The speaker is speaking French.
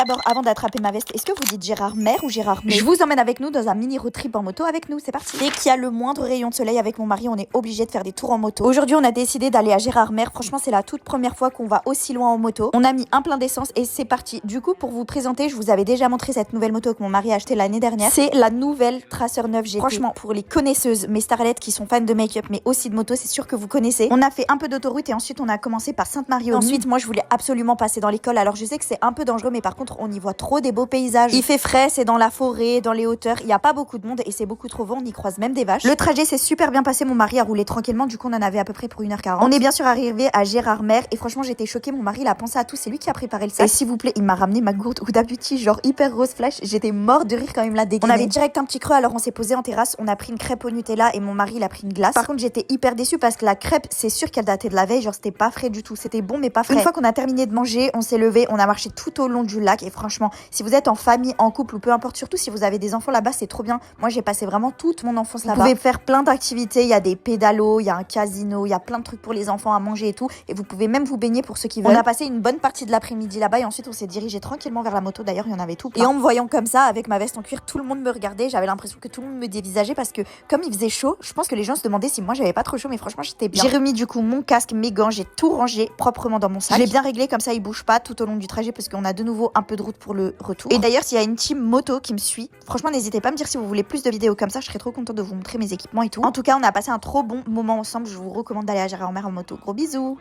d'abord, avant d'attraper ma veste, est-ce que vous dites Gérard Mer ou Gérard May? Je vous emmène avec nous dans un mini road trip en moto avec nous, c'est parti. Dès qu'il y a le moindre rayon de soleil avec mon mari, on est obligé de faire des tours en moto. Aujourd'hui, on a décidé d'aller à Gérard Mer. Franchement, c'est la toute première fois qu'on va aussi loin en moto. On a mis un plein d'essence et c'est parti. Du coup, pour vous présenter, je vous avais déjà montré cette nouvelle moto que mon mari a achetée l'année dernière. C'est la nouvelle Tracer 9 GT. Franchement, pour les connaisseuses, mes starlettes qui sont fans de make-up mais aussi de moto, c'est sûr que vous connaissez. On a fait un peu d'autoroute et ensuite on a commencé par Sainte-Marie-aux-Mines. Ensuite, moi, je voulais absolument passer dans l'école. Alors, je sais que c'est un peu dangereux, mais par contre, on y voit trop des beaux paysages. Il fait frais, c'est dans la forêt, dans les hauteurs. Il n'y a pas beaucoup de monde et c'est beaucoup trop vent. On y croise même des vaches. Le trajet s'est super bien passé. Mon mari a roulé tranquillement. Du coup, on en avait à peu près pour 1h40. On est bien sûr arrivé à Gérard Mer et franchement, j'étais choquée. Mon mari, il a pensé à tout. C'est lui qui a préparé le sac. Et s'il vous plaît, il m'a ramené ma gourde Huda Beauty, genre hyper rose flash. J'étais mort de rire quand il me l'a dégainé. On avait direct un petit creux, alors on s'est posé en terrasse. On a pris une crêpe au Nutella et mon mari, il a pris une glace. Par contre, j'étais hyper déçue parce que la crêpe, c'est sûr qu'elle datait de la veille. Genre, c'était pas frais du tout. C'était bon, mais pas frais. Une fois qu'on a terminé de manger, on s'est levé. On a marché tout au long du lac et franchement, si vous êtes en famille, en couple ou peu importe, surtout si vous avez des enfants là-bas, c'est trop bien. Moi, j'ai passé vraiment toute mon enfance là-bas. Vous pouvez faire plein d'activités. Il y a des pédalos, il y a un casino, il y a plein de trucs pour les enfants à manger et tout. Et vous pouvez même vous baigner pour ceux qui veulent. On a passé une bonne partie de l'après-midi là-bas et ensuite on s'est dirigé tranquillement vers la moto. D'ailleurs, il y en avait tout plein. Et en me voyant comme ça, avec ma veste en cuir, tout le monde me regardait. J'avais l'impression que tout le monde me dévisageait parce que comme il faisait chaud, je pense que les gens se demandaient si moi j'avais pas trop chaud, mais franchement j'étais bien. J'ai remis du coup mon casque, mes gants, j'ai tout rangé proprement dans mon sac. Je l'ai bien réglé comme ça, il bouge pas tout au long du trajet parce qu'on a de nouveau un peu de route pour le retour. Et d'ailleurs, s'il y a une team moto qui me suit, franchement n'hésitez pas à me dire si vous voulez plus de vidéos comme ça, je serais trop contente de vous montrer mes équipements et tout. En tout cas, on a passé un trop bon moment ensemble. Je vous recommande d'aller à Gérard Mer en moto. Gros bisous.